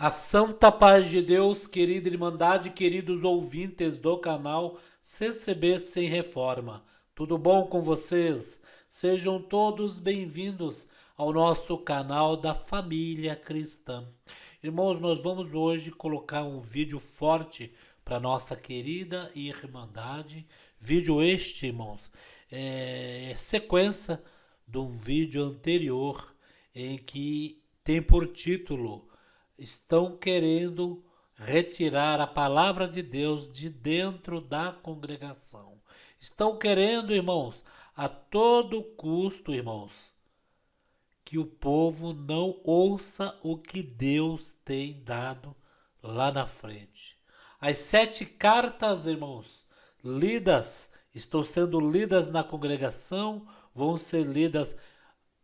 A santa paz de Deus, querida Irmandade, queridos ouvintes do canal CCB Sem Reforma. Tudo bom com vocês? Sejam todos bem-vindos ao nosso canal da família cristã. Irmãos, nós vamos hoje colocar um vídeo forte para nossa querida Irmandade. Vídeo este, irmãos, é sequência de um vídeo anterior em que tem por título: estão querendo retirar a palavra de Deus de dentro da congregação. Estão querendo, irmãos, a todo custo, irmãos, que o povo não ouça o que Deus tem dado lá na frente. As 7 cartas, irmãos, lidas, estão sendo lidas na congregação, vão ser lidas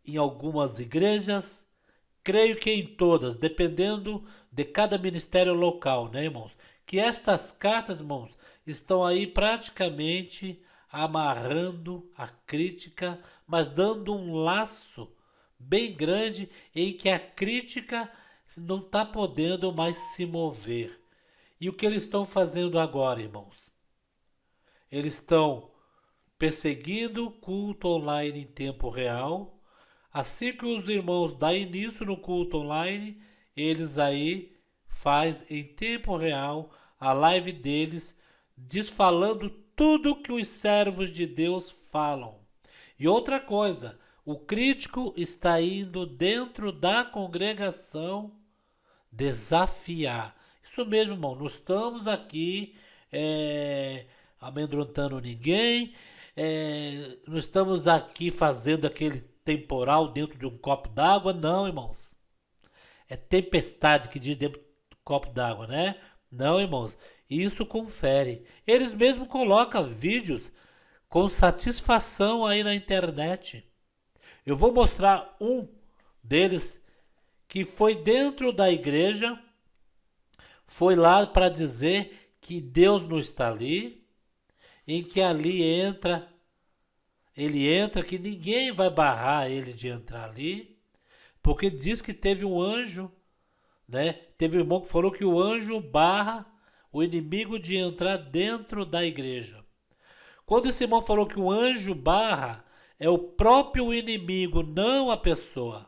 em algumas igrejas, creio que em todas, dependendo de cada ministério local, né, irmãos? Que estas cartas, irmãos, estão aí praticamente amarrando a crítica, mas dando um laço bem grande em que a crítica não está podendo mais se mover. E o que eles estão fazendo agora, irmãos? Eles estão perseguindo o culto online em tempo real. Assim que os irmãos dão início no culto online, eles aí faz em tempo real a live deles, desfalando tudo que os servos de Deus falam. E outra coisa, o crítico está indo dentro da congregação desafiar. Isso mesmo, irmão, não estamos aqui amedrontando ninguém, não estamos aqui fazendo aquele temporal dentro de um copo d'água, não, irmãos. É tempestade que diz dentro do copo d'água, né? Não, irmãos. Isso confere. Eles mesmos colocam vídeos com satisfação aí na internet. Eu vou mostrar um deles que foi dentro da igreja, foi lá para dizer que Deus não está ali, em que ali ele entra, que ninguém vai barrar ele de entrar ali, porque diz que teve um anjo, né? Teve um irmão que falou que o anjo barra o inimigo de entrar dentro da igreja. Quando esse irmão falou que o anjo barra, é o próprio inimigo, não a pessoa.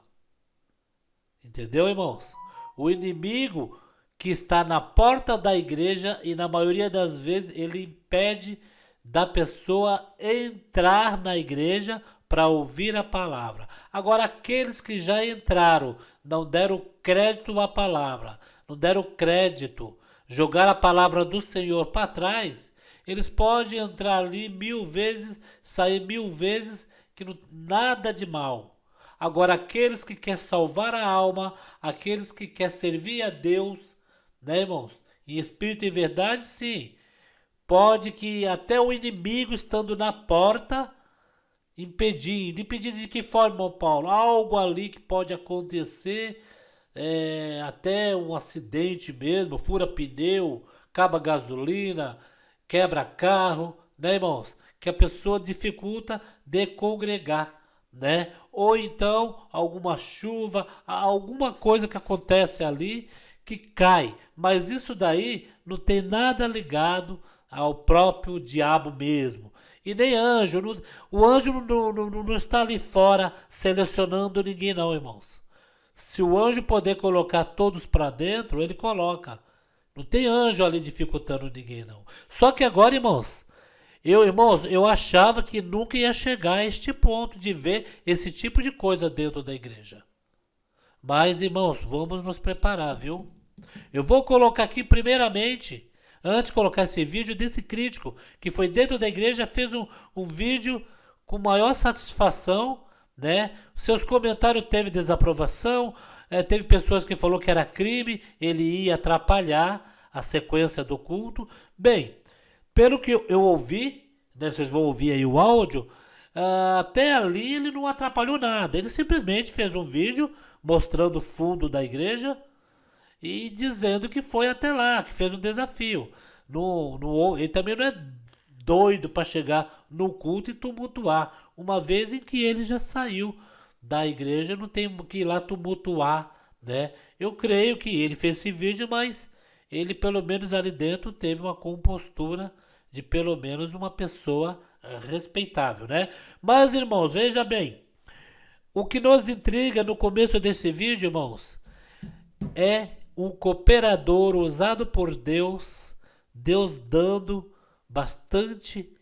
Entendeu, irmãos? O inimigo que está na porta da igreja e na maioria das vezes ele impede da pessoa entrar na igreja para ouvir a palavra. Agora, aqueles que já entraram, não deram crédito à palavra, não deram crédito, jogaram a palavra do Senhor para trás, eles podem entrar ali 1000 vezes, sair 1000 vezes, que não, nada de mal. Agora, aqueles que querem salvar a alma, aqueles que querem servir a Deus, né, irmãos? Em espírito e verdade, sim. Pode que até o inimigo estando na porta, impedindo de que forma, irmão Paulo? Algo ali que pode acontecer, até um acidente mesmo, fura pneu, acaba gasolina, quebra carro, né, irmãos? Que a pessoa dificulta de congregar, né? Ou então alguma chuva, alguma coisa que acontece ali que cai. Mas isso daí não tem nada ligado ao próprio diabo mesmo. E nem anjo. O anjo não está ali fora selecionando ninguém, não, irmãos. Se o anjo poder colocar todos para dentro, ele coloca. Não tem anjo ali dificultando ninguém, não. Só que agora, irmãos, eu achava que nunca ia chegar a este ponto de ver esse tipo de coisa dentro da igreja. Mas, irmãos, vamos nos preparar, viu? Eu vou colocar aqui primeiramente, antes de colocar esse vídeo, desse crítico que foi dentro da igreja, fez um vídeo com maior satisfação, né? Seus comentários teve desaprovação, teve pessoas que falou que era crime, ele ia atrapalhar a sequência do culto. Bem, pelo que eu ouvi, né, vocês vão ouvir aí o áudio, até ali ele não atrapalhou nada. Ele simplesmente fez um vídeo mostrando o fundo da igreja e dizendo que foi até lá, que fez um desafio. Ele também não é doido para chegar no culto e tumultuar, uma vez em que ele já saiu da igreja, não tem que ir lá tumultuar né? Eu creio que ele fez esse vídeo, mas ele pelo menos ali dentro teve uma compostura de pelo menos uma pessoa respeitável, né? Mas, irmãos, veja bem, o que nos intriga no começo desse vídeo, irmãos, é um cooperador usado por Deus, Deus dando bastante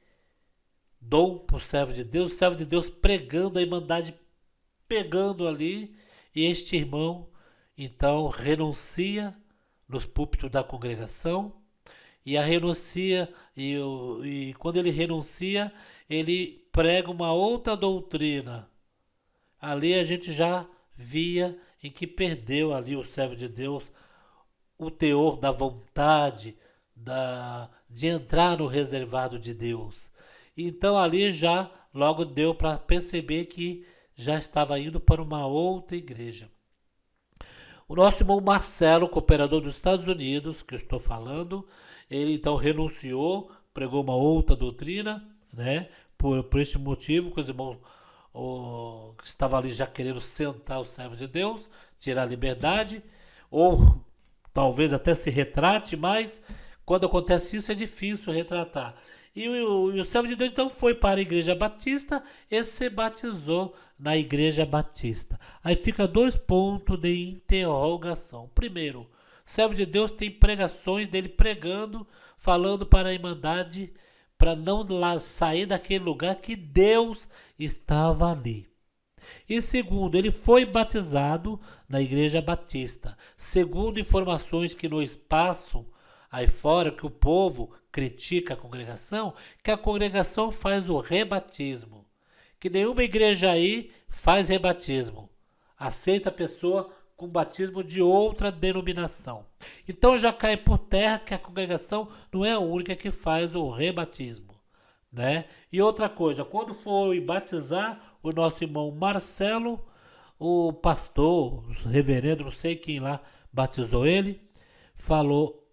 dom para o servo de Deus pregando a irmandade, pegando ali, e este irmão então renuncia nos púlpitos da congregação, e a renuncia, e quando ele renuncia, ele prega uma outra doutrina. Ali a gente já via em que perdeu ali o servo de Deus o teor da vontade de entrar no reservado de Deus. Então ali já logo deu para perceber que já estava indo para uma outra igreja. O nosso irmão Marcelo, cooperador dos Estados Unidos, que eu estou falando, ele então renunciou, pregou uma outra doutrina, né? Por esse motivo, que os irmãos que estavam ali já querendo sentar o servo de Deus, tirar a liberdade, ou talvez até se retrate, mas quando acontece isso é difícil retratar. E o servo de Deus então foi para a Igreja Batista e se batizou na Igreja Batista. Aí fica dois pontos de interrogação. Primeiro, o servo de Deus tem pregações dele pregando, falando para a irmandade, para não sair daquele lugar que Deus estava ali. E segundo, ele foi batizado na Igreja Batista. Segundo informações que nos passam aí fora, que o povo critica a congregação faz o rebatismo. Que nenhuma igreja aí faz rebatismo. Aceita a pessoa com batismo de outra denominação. Então já cai por terra que a congregação não é a única que faz o rebatismo, né? E outra coisa, quando foi batizar o nosso irmão Marcelo, o pastor, o reverendo, não sei quem lá batizou ele, falou: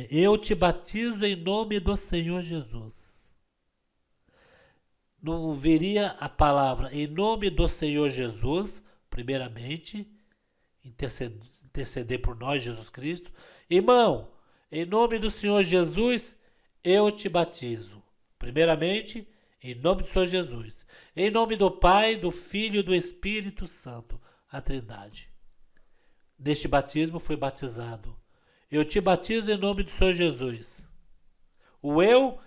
eu te batizo em nome do Senhor Jesus. Não viria a palavra em nome do Senhor Jesus, primeiramente, interceder por nós, Jesus Cristo. Irmão, em nome do Senhor Jesus, eu te batizo. Primeiramente, em nome do Senhor Jesus. Em nome do Pai, do Filho e do Espírito Santo, a Trindade. Neste batismo foi batizado: eu te batizo em nome do Senhor Jesus. O eu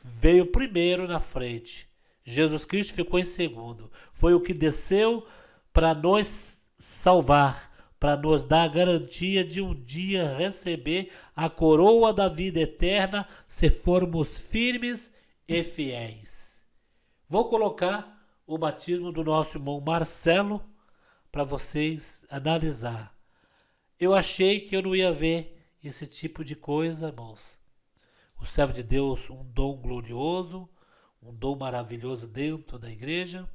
veio primeiro na frente. Jesus Cristo ficou em segundo. Foi o que desceu para nos salvar, para nos dar a garantia de um dia receber a coroa da vida eterna, se formos firmes e fiéis. Vou colocar o batismo do nosso irmão Marcelo para vocês analisar. Eu achei que eu não ia ver esse tipo de coisa, irmãos. O servo de Deus, um dom glorioso, um dom maravilhoso dentro da igreja,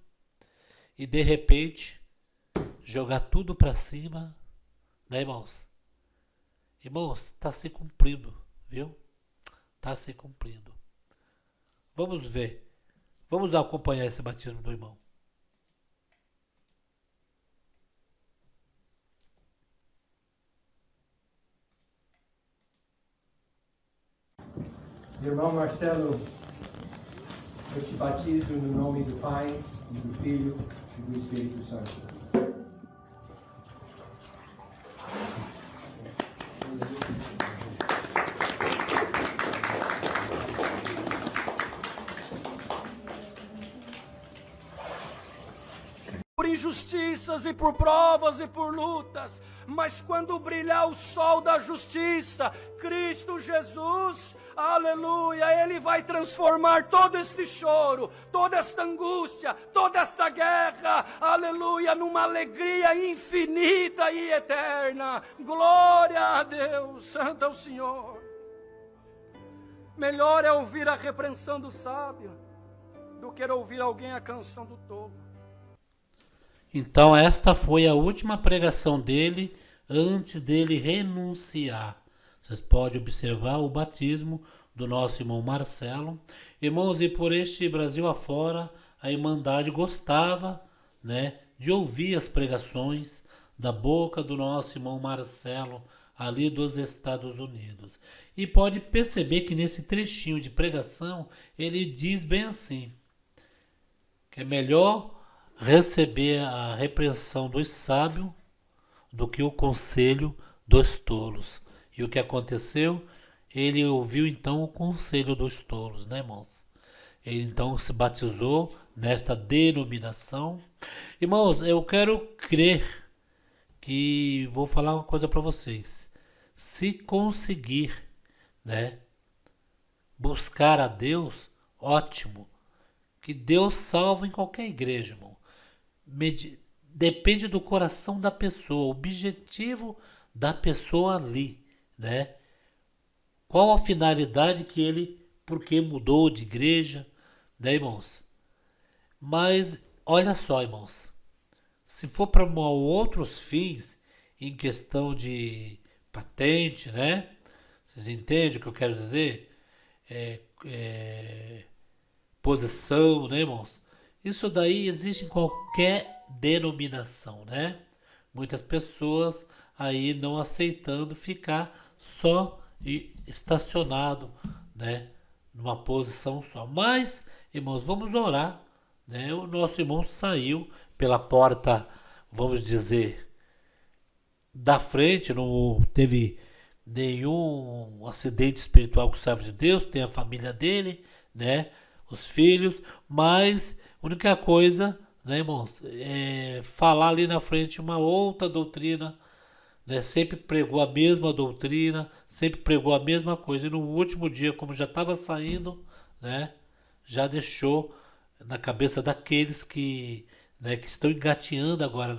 e de repente jogar tudo para cima, né, irmãos? Irmãos, está se cumprindo, viu? Está se cumprindo. Vamos ver. Vamos acompanhar esse batismo do irmão. Irmão Marcelo, eu te batizo no nome do Pai, e do Filho e do Espírito Santo. Por injustiças e por provas e por lutas, mas quando brilhar o sol da justiça, Cristo Jesus, aleluia, Ele vai transformar todo este choro, toda esta angústia, toda esta guerra, aleluia, numa alegria infinita e eterna. Glória a Deus, santo é o Senhor. Melhor é ouvir a repreensão do sábio do que ouvir alguém a canção do tolo. Então esta foi a última pregação dele antes dele renunciar. Vocês podem observar o batismo do nosso irmão Marcelo. Irmãos, e por este Brasil afora, a Irmandade gostava, né, de ouvir as pregações da boca do nosso irmão Marcelo, ali dos Estados Unidos. E pode perceber que nesse trechinho de pregação, ele diz bem assim, que é melhor receber a repreensão dos sábios do que o conselho dos tolos. E o que aconteceu? Ele ouviu então o conselho dos tolos, né, irmãos? Ele então se batizou nesta denominação. Irmãos, eu quero crer que vou falar uma coisa para vocês. Se conseguir, né, buscar a Deus, ótimo. Que Deus salva em qualquer igreja, irmão. Depende do coração da pessoa, o objetivo da pessoa ali, né? Qual a finalidade que ele, porque mudou de igreja, né, irmãos? Mas, olha só, irmãos, se for para outros fins, em questão de patente, né? Vocês entendem o que eu quero dizer? Posição, né, irmãos? Isso daí existe em qualquer denominação, né? Muitas pessoas aí não aceitando ficar só estacionado, né, numa posição só. Mas, irmãos, vamos orar, né? O nosso irmão saiu pela porta, vamos dizer, da frente, não teve nenhum acidente espiritual com o servo de Deus, tem a família dele, né, os filhos, mas a única coisa, né, irmãos, é falar ali na frente uma outra doutrina, né, sempre pregou a mesma doutrina, sempre pregou a mesma coisa, e no último dia, como já estava saindo, né, já deixou na cabeça daqueles que, né, que estão engateando agora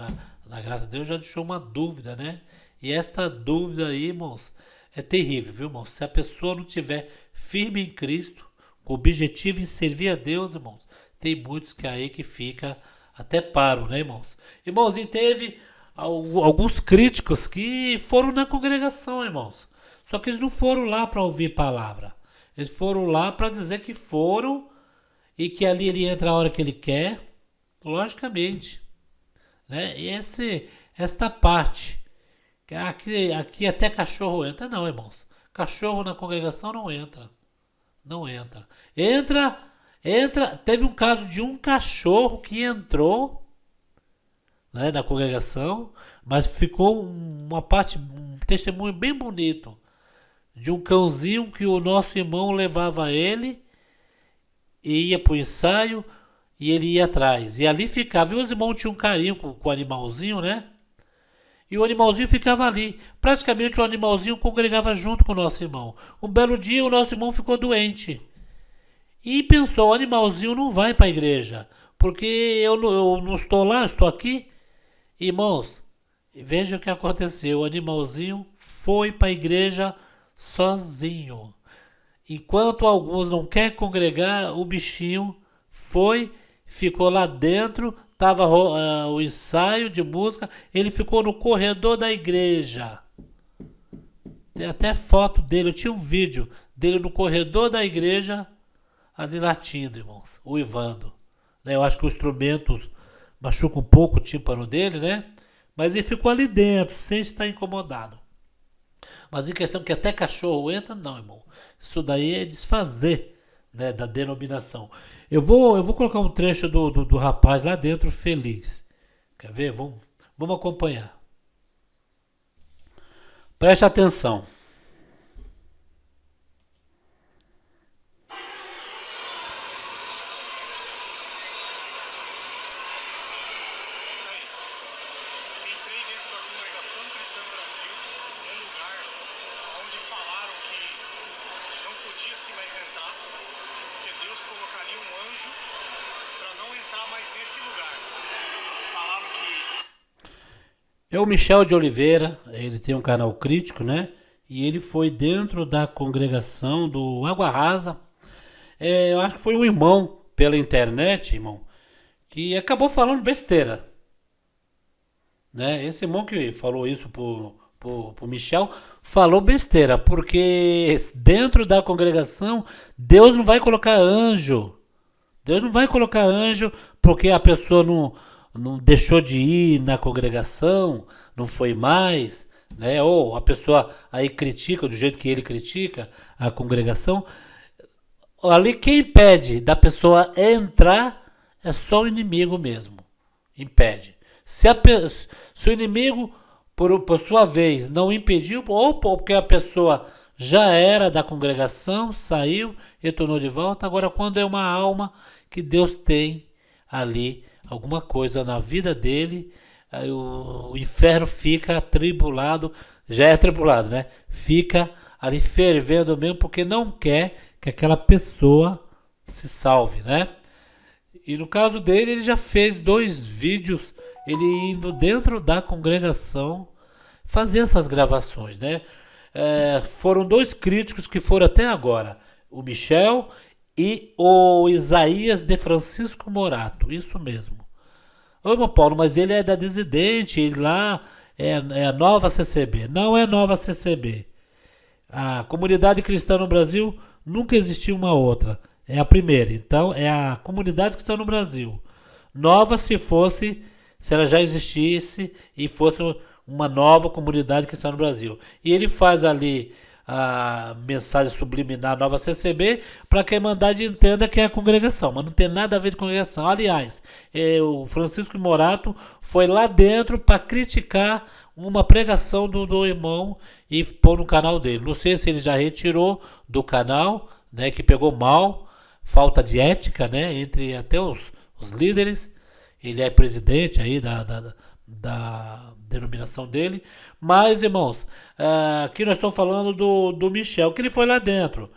na graça de Deus, já deixou uma dúvida, né? E esta dúvida aí, irmãos, é terrível, viu, irmãos? Se a pessoa não tiver firme em Cristo, com o objetivo em servir a Deus, irmãos, tem muitos que aí que fica até param, né, irmãos? Irmãos, e teve alguns críticos que foram na congregação, irmãos. Só que eles não foram lá para ouvir palavra. Eles foram lá para dizer que foram e que ali ele entra a hora que ele quer, logicamente, né? E esta parte, aqui até cachorro entra, não, irmãos. Cachorro na congregação não entra. Não entra. Entra. Teve um caso de um cachorro que entrou, né, na congregação, mas ficou uma parte, um testemunho bem bonito de um cãozinho que o nosso irmão levava ele e ia para o ensaio e ele ia atrás. E ali ficava. E os irmãos tinham um carinho com o animalzinho, né? E o animalzinho ficava ali. Praticamente o animalzinho congregava junto com o nosso irmão. Um belo dia o nosso irmão ficou doente. E pensou, o animalzinho não vai para a igreja. Porque eu não estou lá, estou aqui. Irmãos, veja o que aconteceu. O animalzinho foi para a igreja sozinho. Enquanto alguns não querem congregar, o bichinho foi, ficou lá dentro, estava o ensaio de música, ele ficou no corredor da igreja. Tem até foto dele, eu tinha um vídeo dele no corredor da igreja, ali latindo, irmãos, uivando. Eu acho que o instrumento machuca um pouco o tímpano dele, né? Mas ele ficou ali dentro, sem estar incomodado. Mas em questão que até cachorro entra, não, irmão. Isso daí é desfazer, né, da denominação. Eu vou colocar um trecho do rapaz lá dentro feliz. Quer ver? Vamos acompanhar. Preste atenção. Entrei dentro da Congregação Cristã do Brasil, num lugar onde falaram que não podia se mais entrar, porque Deus colocaria um anjo para não entrar mais nesse lugar. Falaram que É o Michel de Oliveira, ele tem um canal crítico, né? E ele foi dentro da congregação do Água Rasa. Eu acho que foi um irmão pela internet, irmão, que acabou falando besteira. Né? Esse irmão que falou isso pro Michel falou besteira, porque dentro da congregação Deus não vai colocar anjo. Deus não vai colocar anjo porque a pessoa não deixou de ir na congregação, não foi mais, né? Ou a pessoa aí critica do jeito que ele critica a congregação. Ali quem impede da pessoa entrar é só o inimigo mesmo. Impede. Se o inimigo, por sua vez, não impediu, ou porque a pessoa já era da congregação, saiu, retornou de volta, agora quando é uma alma que Deus tem ali alguma coisa na vida dele, aí o inferno fica atribulado, já é atribulado, né? Fica ali fervendo mesmo porque não quer que aquela pessoa se salve, né? E no caso dele, ele já fez 2 vídeos, ele indo dentro da congregação fazer essas gravações, né? Foram 2 críticos que foram até agora, o Michel e o Isaías de Francisco Morato, isso mesmo. Ô, irmão Paulo, mas ele é da Dissidente, ele lá é a nova CCB. Não é nova CCB. A comunidade cristã no Brasil nunca existiu uma outra. É a primeira. Então, é a comunidade cristã no Brasil. Nova se ela já existisse e fosse uma nova comunidade cristã no Brasil. E ele faz ali a mensagem subliminar nova CCB para que a Irmandade entenda que é a congregação, mas não tem nada a ver com congregação. Aliás, o Francisco Morato foi lá dentro para criticar uma pregação do irmão e pôr no canal dele. Não sei se ele já retirou do canal, né, que pegou mal, falta de ética, né, entre até os líderes. Ele é presidente aí da denominação dele. Mas, irmãos, aqui nós estamos falando do Michel, que ele foi lá dentro.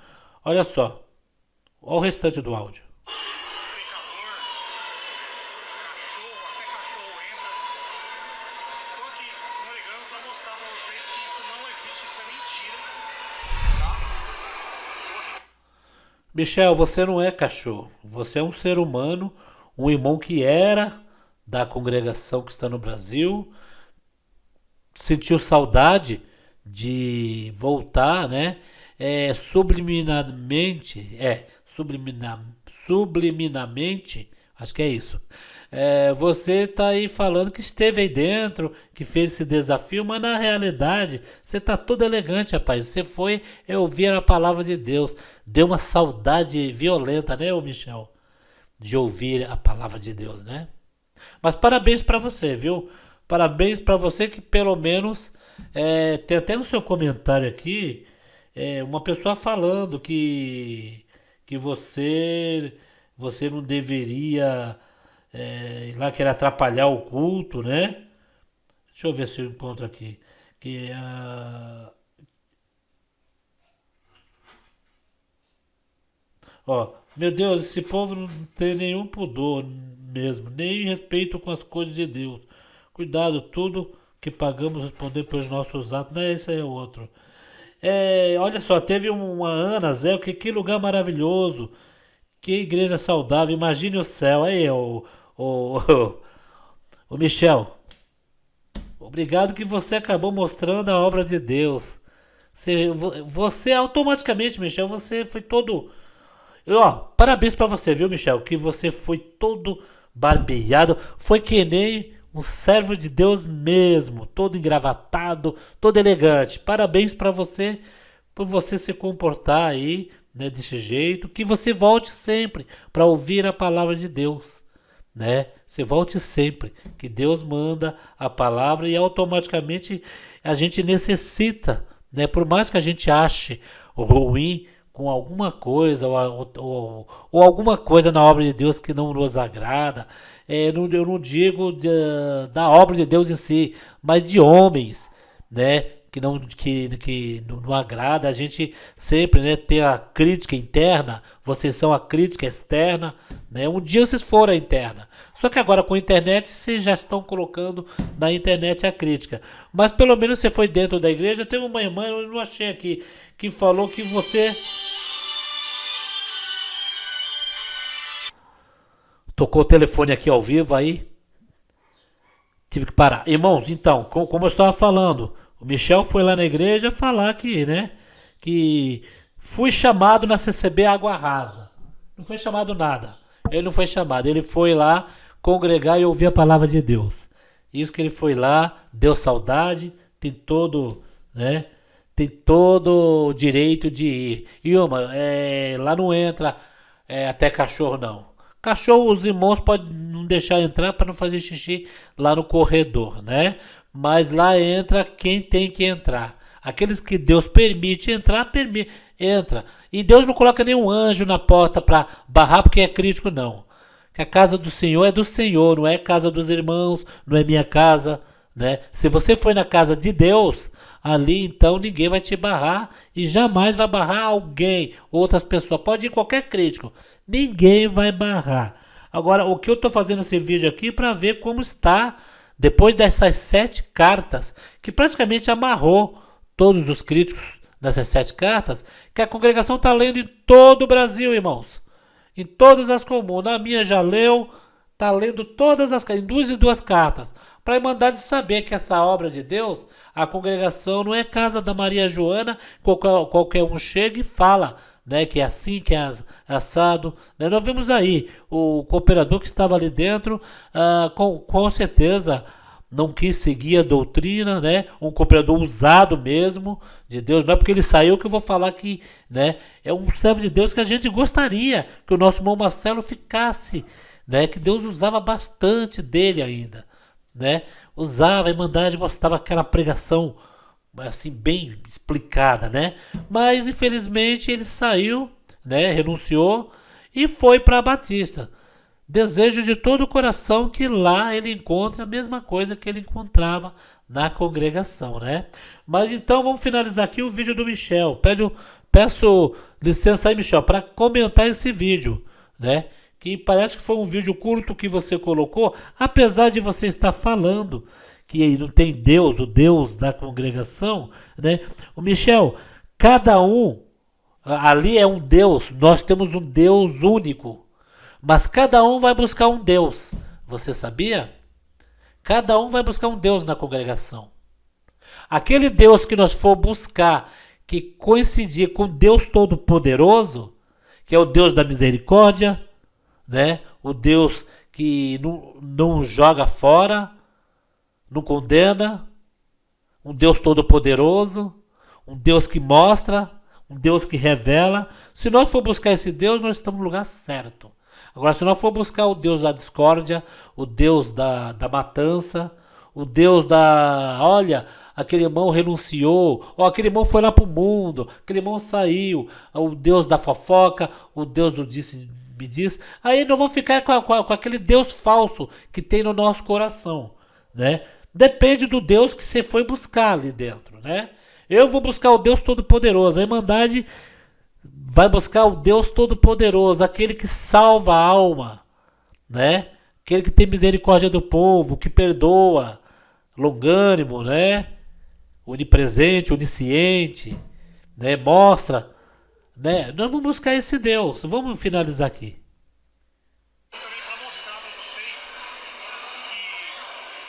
Olha só. Olha o restante do áudio. Pecador, cachorro, até cachorro entra. Tô aqui pregando para mostrar para vocês que isso não existe, isso é mentira. Tá? Tô aqui. Michel, você não é cachorro. Você é um ser humano, um irmão que era da congregação que está no Brasil, sentiu saudade de voltar, né? Subliminarmente, acho que é isso. Você está aí falando que esteve aí dentro, que fez esse desafio, mas na realidade você está todo elegante, rapaz. Você foi ouvir a palavra de Deus. Deu uma saudade violenta, né, ô Michel? De ouvir a palavra de Deus, né? Mas parabéns para você, viu? Parabéns para você que pelo menos tem até no seu comentário aqui uma pessoa falando que você não deveria ir lá querer atrapalhar o culto, né? Deixa eu ver se eu encontro aqui. Ó, meu Deus, esse povo não tem nenhum pudor mesmo, nem respeito com as coisas de Deus. Cuidado, tudo que pagamos responder pelos nossos atos. Não, esse é outro. Olha só, teve uma Ana, Zé, que lugar maravilhoso. Que igreja saudável. Imagine o céu. Aí, o Michel. Obrigado que você acabou mostrando a obra de Deus. Você automaticamente, Michel, você foi todo... parabéns pra você, viu, Michel? Que você foi todo barbeado. Foi que nem um servo de Deus mesmo. Todo engravatado, todo elegante. Parabéns pra você, por você se comportar aí, né, desse jeito. Que você volte sempre pra ouvir a palavra de Deus, né? Você volte sempre. Que Deus manda a palavra e automaticamente a gente necessita, né? Por mais que a gente ache ruim com alguma coisa ou alguma coisa na obra de Deus que não nos agrada, eu não digo da obra de Deus em si, mas de homens, né, que não agrada, a gente sempre, né, ter a crítica interna, vocês são a crítica externa, né, um dia vocês foram a interna, só que agora com a internet vocês já estão colocando na internet a crítica, mas pelo menos você foi dentro da igreja. Teve uma irmã, eu não achei aqui, que falou que você... Tocou o telefone aqui ao vivo aí. Tive que parar. Irmãos, então, como eu estava falando, o Michel foi lá na igreja falar que, né, que fui chamado na CCB Água Rasa. Não foi chamado nada. Ele não foi chamado. Ele foi lá congregar e ouvir a palavra de Deus. Isso que ele foi lá, deu saudade, tem todo, né? Tem todo o direito de ir. E uma, lá não entra até cachorro não. Cachorro os irmãos podem não deixar entrar para não fazer xixi lá no corredor, né? Mas lá entra quem tem que entrar. Aqueles que Deus permite entrar, entra. E Deus não coloca nenhum anjo na porta para barrar porque é crítico, não. Que a casa do Senhor é do Senhor, não é casa dos irmãos, não é minha casa, né? Se você foi na casa de Deus, ali então ninguém vai te barrar e jamais vai barrar alguém, outras pessoas. Pode ir qualquer crítico, ninguém vai barrar. Agora, o que eu estou fazendo esse vídeo aqui para ver como está depois dessas 7 cartas, que praticamente amarrou todos os críticos dessas 7 cartas, que a congregação está lendo em todo o Brasil, irmãos. Em todas as comunas. A minha já leu, está lendo todas as cartas, em 2 e 2 cartas. Para a Irmandade saber que essa obra de Deus, a congregação não é casa da Maria Joana, qualquer um chega e fala, né, que é assim, que é assado. Né? Nós vimos aí o cooperador que estava ali dentro, com certeza não quis seguir a doutrina, né? Um cooperador usado mesmo de Deus. Não é porque ele saiu que eu vou falar que, né? É um servo de Deus que a gente gostaria que o nosso irmão Marcelo ficasse, né? Que Deus usava bastante dele ainda, né? Usava, a Irmandade gostava daquela pregação assim bem explicada, né? Mas infelizmente ele saiu, né? Renunciou e foi para a Batista. Desejo de todo o coração que lá ele encontre a mesma coisa que ele encontrava na congregação, né? Mas então vamos finalizar aqui o vídeo do Michel. Peço licença aí, Michel, para comentar esse vídeo, né? Que parece que foi um vídeo curto que você colocou, apesar de você estar falando que não tem Deus, o Deus da congregação, né? O Michel, cada um ali é um Deus, nós temos um Deus único. Mas cada um vai buscar um Deus. Você sabia? Cada um vai buscar um Deus na congregação. Aquele Deus que nós for buscar, que coincidir com Deus Todo-Poderoso, que é o Deus da misericórdia, né? O Deus que não joga fora, não condena, um Deus Todo-Poderoso, um Deus que mostra, um Deus que revela. Se nós for buscar esse Deus, nós estamos no lugar certo. Agora, se nós for buscar o Deus da discórdia, o Deus da matança, o Deus da... Olha, aquele irmão renunciou, ou aquele irmão foi lá para o mundo, aquele irmão saiu, o Deus da fofoca, o Deus do disse-me diz, aí nós vamos ficar com aquele Deus falso que tem no nosso coração, né? Depende do Deus que você foi buscar ali dentro, né? Eu vou buscar o Deus Todo-Poderoso, a Irmandade vai buscar o Deus Todo-Poderoso, aquele que salva a alma, né? Aquele que tem misericórdia do povo, que perdoa, longânimo, né? Onipresente, onisciente, né? Mostra, né? Nós vamos buscar esse Deus. Vamos finalizar aqui. Também para mostrar para vocês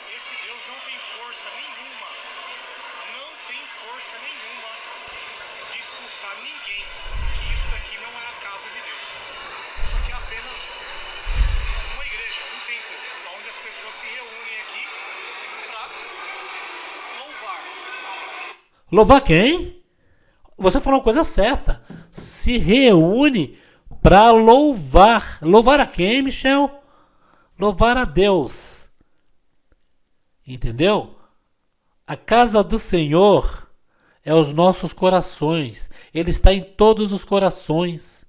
que esse Deus não tem força nenhuma, de expulsar ninguém, que isso daqui não é a casa de Deus. Isso aqui é apenas uma igreja, um templo, onde as pessoas se reúnem aqui para louvar. Louvar quem? Você falou uma coisa certa. Se reúne para louvar. Louvar a quem, Michel? Louvar a Deus. Entendeu? A casa do Senhor é os nossos corações. Ele está em todos os corações.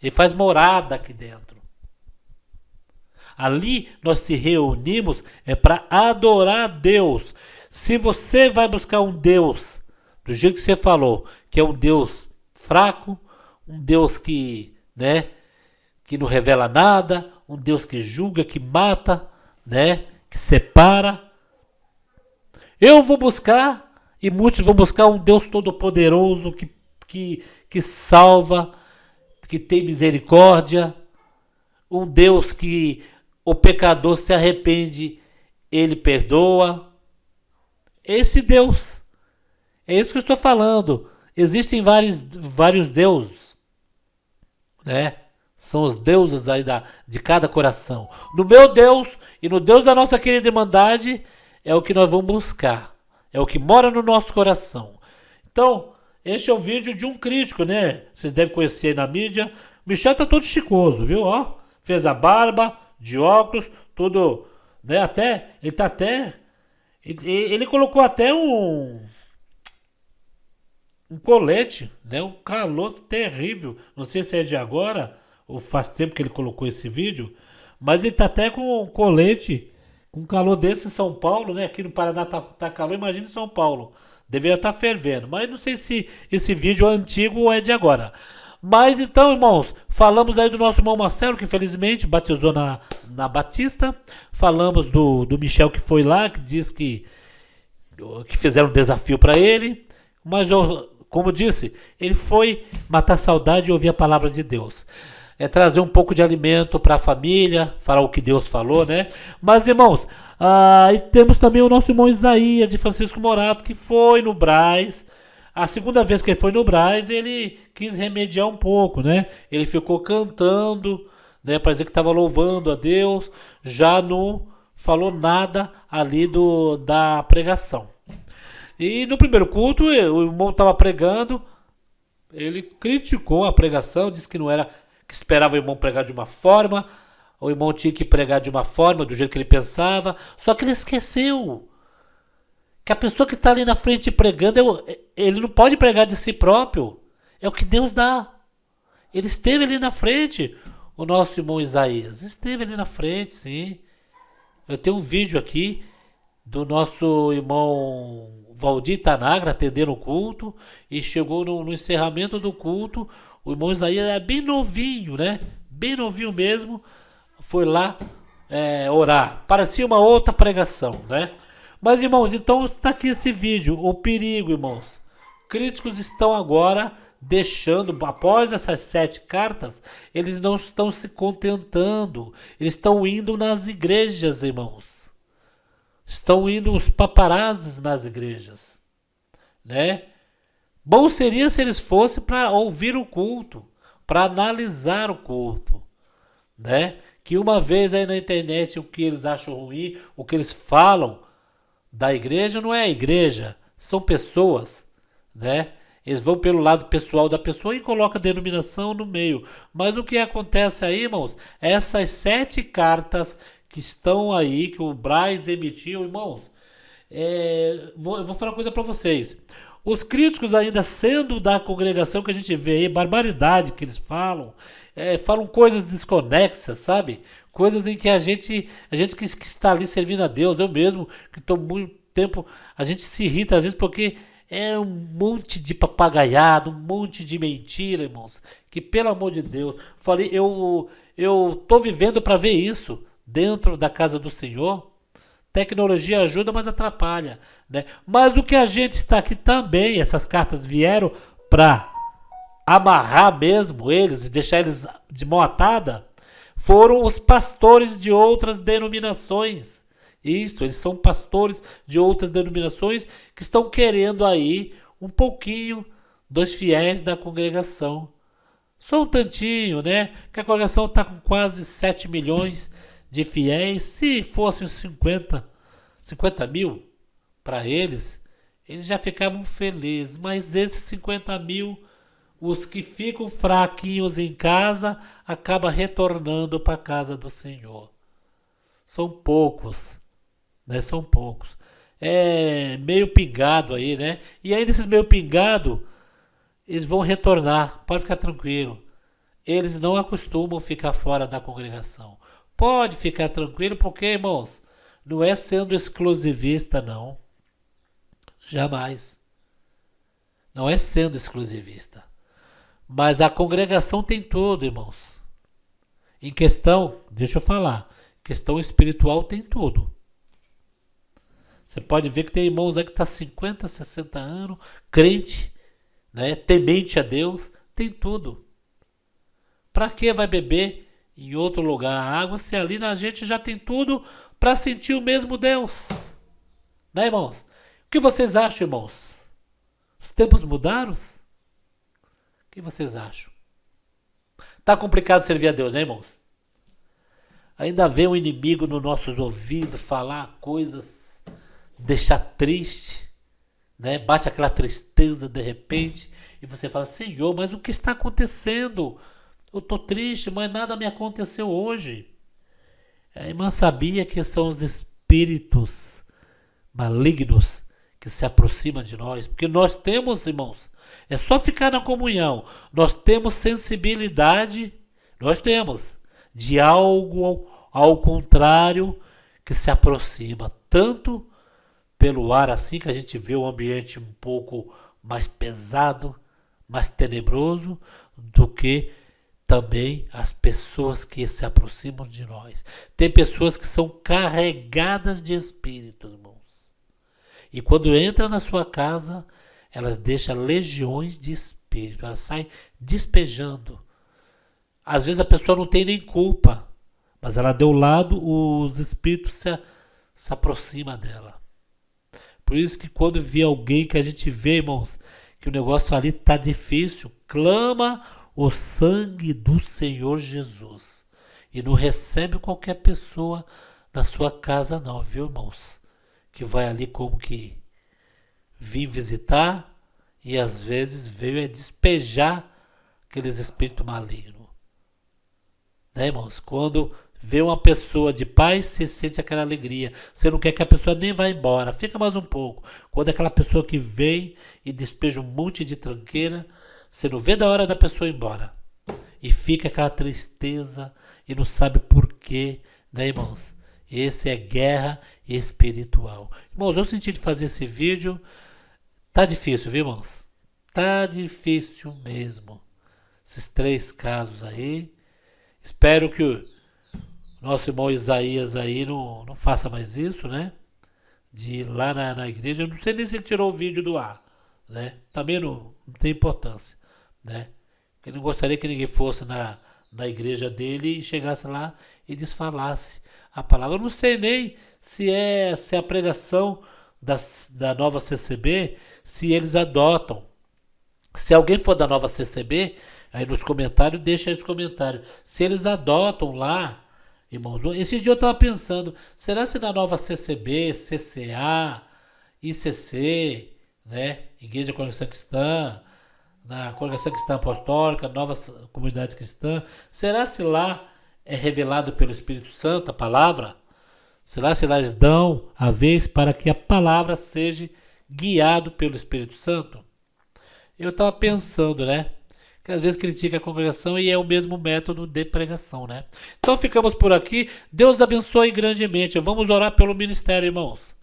Ele faz morada aqui dentro. Ali nós se reunimos para adorar a Deus. Se você vai buscar um Deus do jeito que você falou, que é um Deus fraco, um Deus que, né, que não revela nada, um Deus que julga, que mata, né, que separa. Eu vou buscar, e muitos vão buscar um Deus todo-poderoso que salva, que tem misericórdia, um Deus que o pecador se arrepende, ele perdoa. Esse Deus, é isso que eu estou falando. Existem vários deuses, né? São os deuses aí de cada coração. No meu Deus e no Deus da nossa querida Irmandade é o que nós vamos buscar. É o que mora no nosso coração. Então, este é o vídeo de um crítico, né? Vocês devem conhecer aí na mídia. Michel tá todo chicoso, viu? Ó, fez a barba, de óculos, tudo, né? Ele colocou até um colete, né? Um calor terrível. Não sei se é de agora ou faz tempo que ele colocou esse vídeo, mas ele tá até com um colete, com um calor desse em São Paulo, né? Aqui no Paraná tá calor, imagina em São Paulo. Deveria estar fervendo, mas não sei se esse vídeo é antigo ou é de agora. Mas então, irmãos, falamos aí do nosso irmão Marcelo, que infelizmente batizou na Batista. Falamos do Michel que foi lá, que diz que fizeram um desafio para ele. Mas, como disse, ele foi matar a saudade e ouvir a palavra de Deus. É trazer um pouco de alimento para a família, falar o que Deus falou, né? Mas, irmãos, e temos também o nosso irmão Isaías de Francisco Morato, que foi no Brás. A segunda vez que ele foi no Brás, ele quis remediar um pouco, né? Ele ficou cantando, né? Para dizer que estava louvando a Deus, já não falou nada ali da pregação. E no primeiro culto, o irmão estava pregando, ele criticou a pregação, disse que não era, que esperava o irmão pregar de uma forma, o irmão tinha que pregar de uma forma, do jeito que ele pensava, só que ele esqueceu que a pessoa que está ali na frente pregando, ele não pode pregar de si próprio. É o que Deus dá. Ele esteve ali na frente, o nosso irmão Isaías. Esteve ali na frente, sim. Eu tenho um vídeo aqui do nosso irmão Valdir Tanagra atendendo o culto. E chegou no encerramento do culto. O irmão Isaías é bem novinho, né? Bem novinho mesmo. Foi lá orar. Parecia uma outra pregação, né? Mas, irmãos, então está aqui esse vídeo. O perigo, irmãos. Críticos estão agora deixando, após essas 7 cartas, eles não estão se contentando. Eles estão indo nas igrejas, irmãos. Estão indo os paparazzis nas igrejas, né? Bom seria se eles fossem para ouvir o culto, para analisar o culto, né? Que uma vez aí na internet o que eles acham ruim, o que eles falam da igreja não é a igreja, são pessoas, né? Eles vão pelo lado pessoal da pessoa e colocam a denominação no meio. Mas o que acontece aí, irmãos, essas 7 cartas que estão aí, que o Brás emitiu, irmãos, eu vou falar uma coisa para vocês. Os críticos ainda sendo da congregação que a gente vê aí, barbaridade que eles falam, falam coisas desconexas, sabe? Coisas em que a gente que está ali servindo a Deus, eu mesmo, que estou muito tempo, a gente se irrita às vezes porque é um monte de papagaiado, um monte de mentira, irmãos, que pelo amor de Deus, falei, eu tô vivendo para ver isso dentro da casa do Senhor. Tecnologia ajuda, mas atrapalha, né? Mas o que a gente está aqui também, essas cartas vieram para amarrar mesmo eles e deixar eles de mão atada, foram os pastores de outras denominações. Isso, eles são pastores de outras denominações que estão querendo aí um pouquinho dos fiéis da congregação. Só um tantinho, né? Que a congregação está com quase 7 milhões de fiéis. Se fossem 50 mil para eles já ficavam felizes. Mas esses 50 mil, os que ficam fraquinhos em casa, acabam retornando para a casa do Senhor. São poucos, né? São poucos. É meio pingado aí, né? E ainda esses meio pingado, eles vão retornar, pode ficar tranquilo. Eles não acostumam ficar fora da congregação. Pode ficar tranquilo, porque, irmãos, não é sendo exclusivista, não. Jamais. Não é sendo exclusivista. Mas a congregação tem tudo, irmãos. Em questão, deixa eu falar, questão espiritual tem tudo. Você pode ver que tem irmãos aí que está 50, 60 anos, crente, né, temente a Deus, tem tudo. Para que vai beber em outro lugar a água se ali na gente já tem tudo para sentir o mesmo Deus? Né, irmãos? O que vocês acham, irmãos? Os tempos mudaram? O que vocês acham? Tá complicado servir a Deus, né, irmãos? Ainda vem um inimigo nos nossos ouvidos falar coisas, deixar triste, né? Bate aquela tristeza de repente e você fala: Senhor, mas o que está acontecendo? Eu tô triste, mas nada me aconteceu hoje. A irmã sabia que são os espíritos malignos que se aproximam de nós, porque nós temos, irmãos, é só ficar na comunhão, nós temos sensibilidade, nós temos, de algo ao contrário que se aproxima, tanto pelo ar assim que a gente vê o ambiente um pouco mais pesado, mais tenebroso, do que também as pessoas que se aproximam de nós. Tem pessoas que são carregadas de espíritos, irmãos. E quando entra na sua casa, elas deixam legiões de espíritos, elas saem despejando. Às vezes a pessoa não tem nem culpa, mas ela deu lado, os espíritos se aproximam dela. Por isso que quando vê alguém que a gente vê, irmãos, que o negócio ali está difícil, clama o sangue do Senhor Jesus. E não recebe qualquer pessoa na sua casa não, viu, irmãos? Que vai ali como que vir visitar e às vezes veio despejar aqueles espíritos malignos. Né, irmãos? Quando vê uma pessoa de paz, você sente aquela alegria. Você não quer que a pessoa nem vá embora. Fica mais um pouco. Quando é aquela pessoa que vem e despeja um monte de tranqueira, você não vê da hora da pessoa ir embora. E fica aquela tristeza e não sabe por quê, né, irmãos? Esse é guerra espiritual. Irmãos, eu senti de fazer esse vídeo. Tá difícil, viu, irmãos? Tá difícil mesmo. Esses 3 casos aí. Espero que o nosso irmão Isaías aí não faça mais isso, né? De ir lá na igreja. Eu não sei nem se ele tirou o vídeo do ar, né? Também não tem importância, né? Eu não gostaria que ninguém fosse na igreja dele e chegasse lá e desfalasse a palavra. Eu não sei nem se é a pregação da nova CCB, se eles adotam. Se alguém for da nova CCB, aí nos comentários, deixa aí os comentários. Se eles adotam lá, irmãos, esse dia eu estava pensando, será se na nova CCB, CCA, ICC, né, Igreja Congregação Cristã, na Congregação Cristã Apostólica, Novas Comunidades Cristãs, será se lá é revelado pelo Espírito Santo a palavra? Será se lá eles dão a vez para que a palavra seja guiado pelo Espírito Santo? Eu estava pensando, né? Que às vezes critica a congregação e é o mesmo método de pregação, né? Então ficamos por aqui. Deus abençoe grandemente. Vamos orar pelo ministério, irmãos.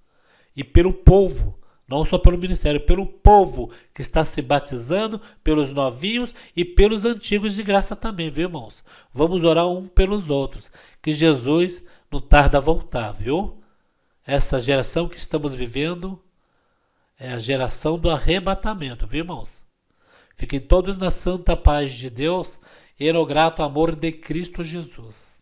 E pelo povo. Não só pelo ministério, pelo povo que está se batizando, pelos novinhos e pelos antigos de graça também, viu, irmãos? Vamos orar um pelos outros. Que Jesus não tarda a voltar, viu? Essa geração que estamos vivendo é a geração do arrebatamento, viu, irmãos? Fiquem todos na santa paz de Deus e no grato amor de Cristo Jesus.